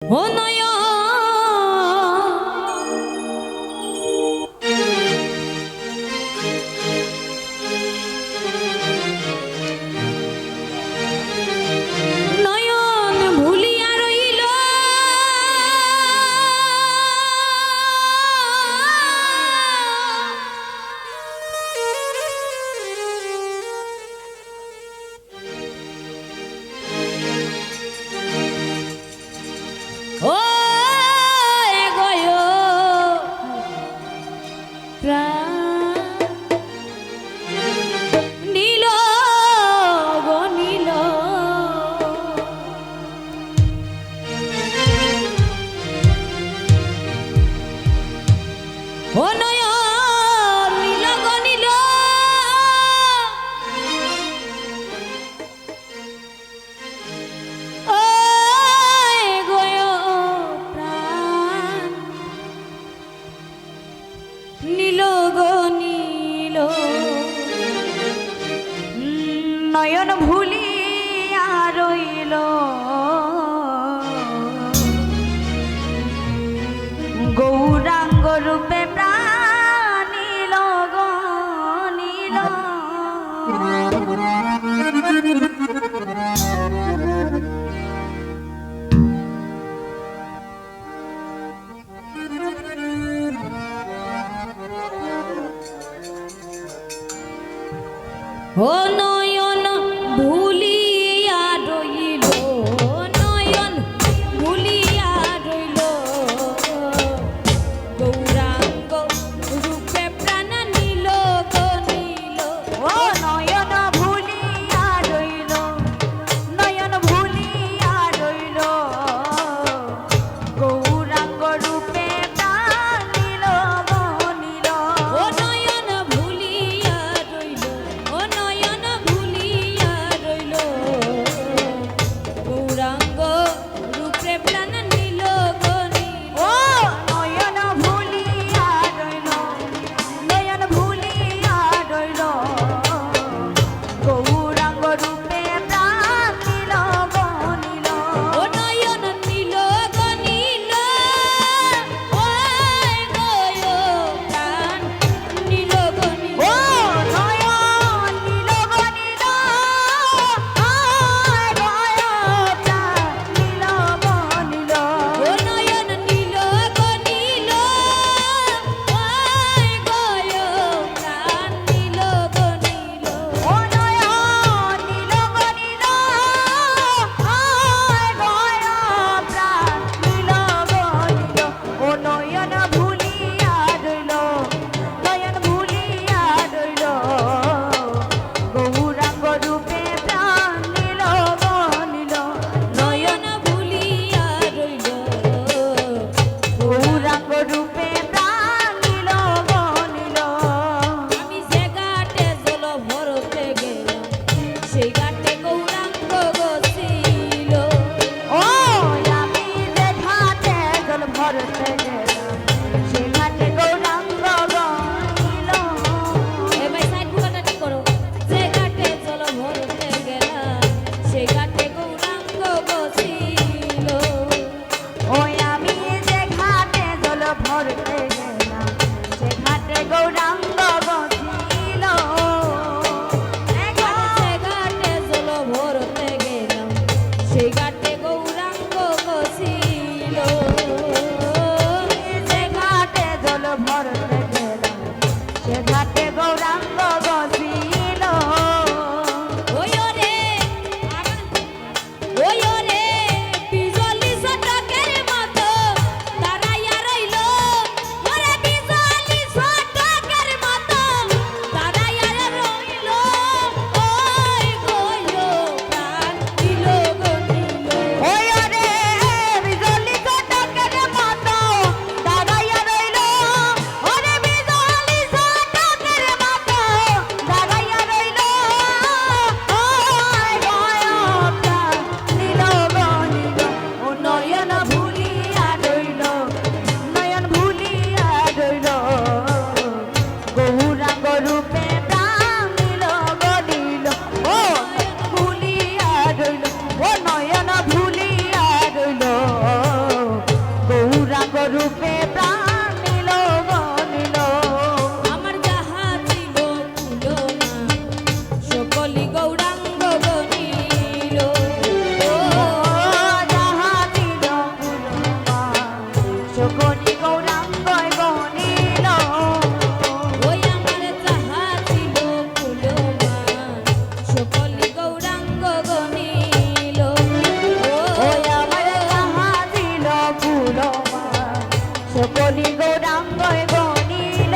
ও নয়ন নয়ন ভুলিয়া রইল ও নীল গো নীল ও নয়ন নীল গো নীল ও গো প্রাণ নীল গো নীল নয়ন ভুলিয়া রইল গৌরাঙ্গ রূপে প্রাণ নীল গো নীল ও নয়ন ভুলিয়া রইল নয়ন ভুলিয়া রইল গৌরাঙ্গ রূপে প্রাণ নীল গো নীল ও নয়ন ভুলিয়া রইল নয়ন ভুলিয়া রইল গৌরাঙ্গ রূপে প্রাণ নীল গো নীল ও নয়ন ভুলিয়া রইল ও নয়ন সকলি গৌরাঙ্গ গনিল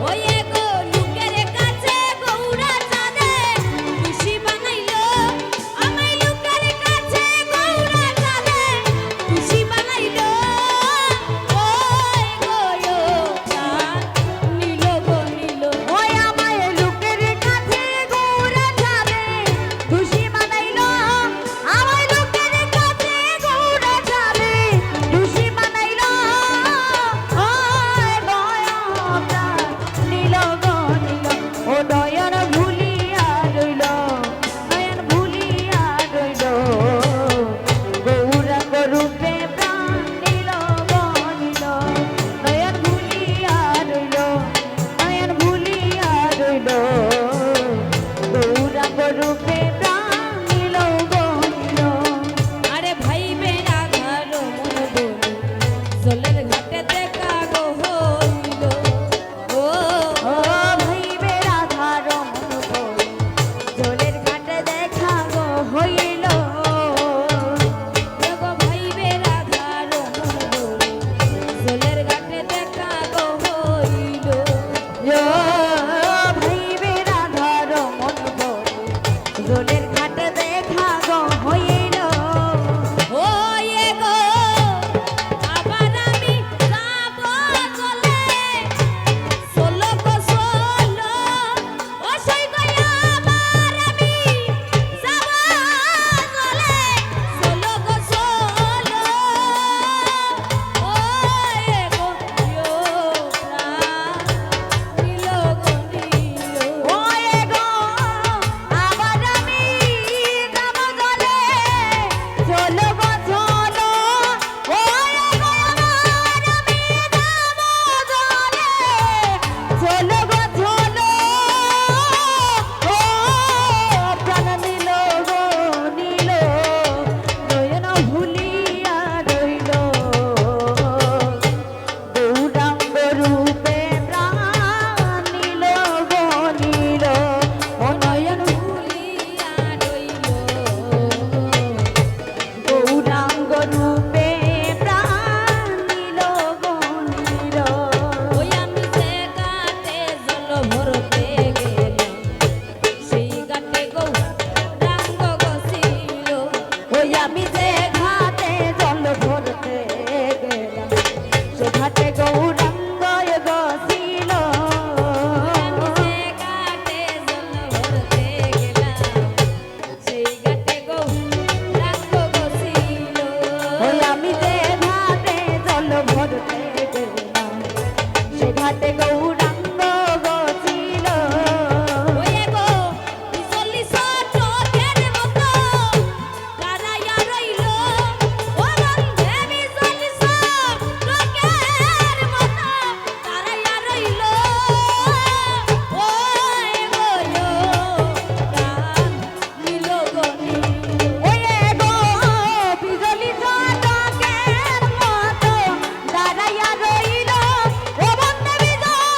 ওয়ে গো লোকের কাছে গৌরা চাঁদে খুশি বানাইলো আমায় লোকের কাছে গৌরা চাঁদে খুশি বানাইলো ওই গো প্রাণ নীল গো নীল ওই আমায় লোকের কাছে গৌরা যাবে খুশি বানাইলো আমায় লোকের কাছে গৌরা যাবে খুশি বানাইলো ওই দয়া নীল গো নীল ও নয়ন ভুলিয়া রইল নয়ন ভুলিয়া রইল গৌরাঙ্গ রূপে প্রাণ নীল গো নীল নয়ন ভুলিয়া রইল নয়ন ভুলিয়া রইল গৌরাঙ্গ রূপে প্রাণ নীল গো নীল আরে ভাই বেড়া ঘর মন বলি জলের ঘাটে দেখা গো হইল ও ও ভাইবে রাধা রমন বল জলের ঘাটে দেখা গো হইল গো ভাই বেড়া ঘর মন বলি জলের ঘাটে দেখা গো হইল ও ভাইবে রাধা রমন বল জলের ঘাটে দেখা গো হইল ও এ গো আবার আমি যাব চলে সোলো গো সোলো ও সই গয়া আবার আমি যাব চলে সোলো গো সোলো ও এ গো ইয়ো প্রাণ নীল গো নীল ওয়ে গো আবার আমি যাব জলে চলো গো চলো ওয়ে গো আবার আমি যাব জলে চলো গো চলো ও প্রাণ নীল গো নীল নয়ন ভুলিয়া রইল গৌরাঙ্গ রূপে প্রাণ নীল গো নীল ও নয়ন ভুলিয়া রইল গৌরাঙ্গ রূপে প্রাণ নীল গো নীল ওই আমি যে ঘাটে জল ভরতে গেলাম সেই ঘাটে গো রাঙ্গ গছিল ওই আমি যে ঘাটে জল ভরতে গেলাম সে ঘাটে গৌরাঙ্গ গছিল আমি যে ঘাটে জল ভরতে গেলাম সেই ঘাটে গো রাঙ্গ গছিল ওই আমি যে ঘাটে জল ভরতে গেলাম সে ঘাটে গৌরাঙ্গ গছিল ওয়ে গো চল্লিশ চোখের মতো দাঁড়াইয়া রইল ও বন্ধে চল্লিশ চোখের মতো দাঁড়াইয়া রইল ওয়ে গো প্রাণ নীল গো নীল ওয়ে গো বিজলি চটকের মতো দাঁড়াইয়া রইল ও বন্ধে বিজলি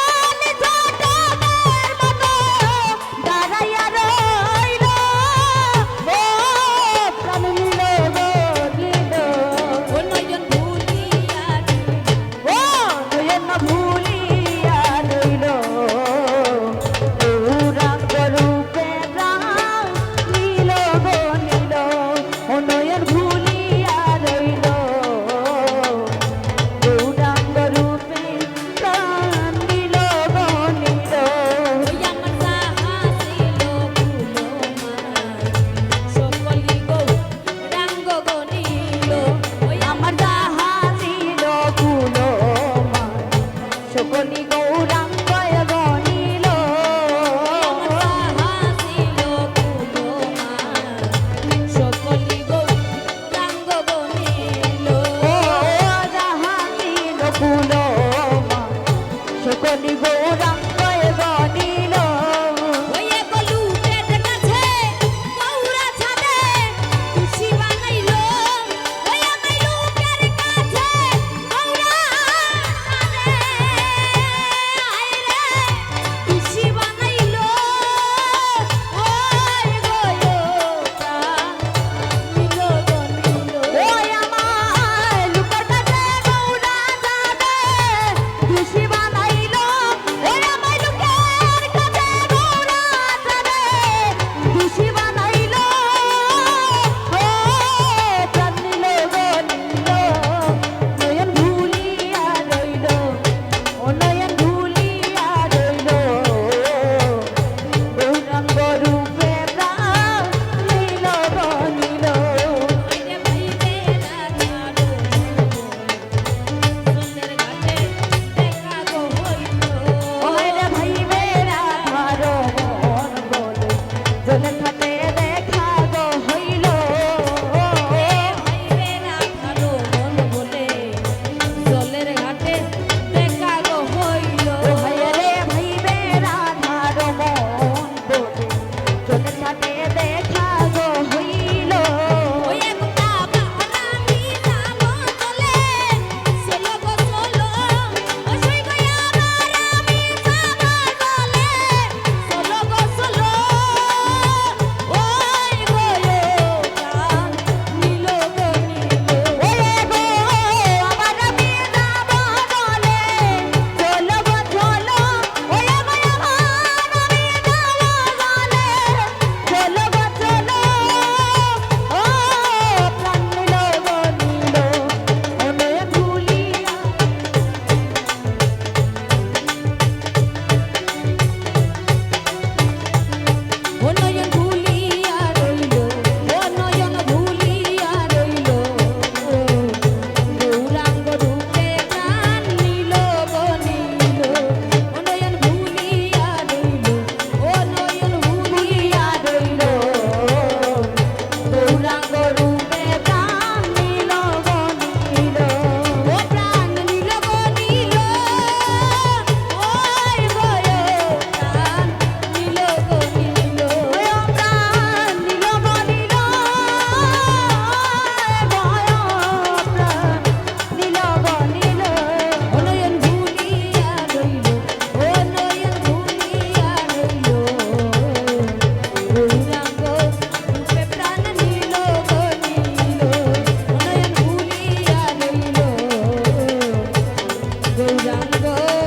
গো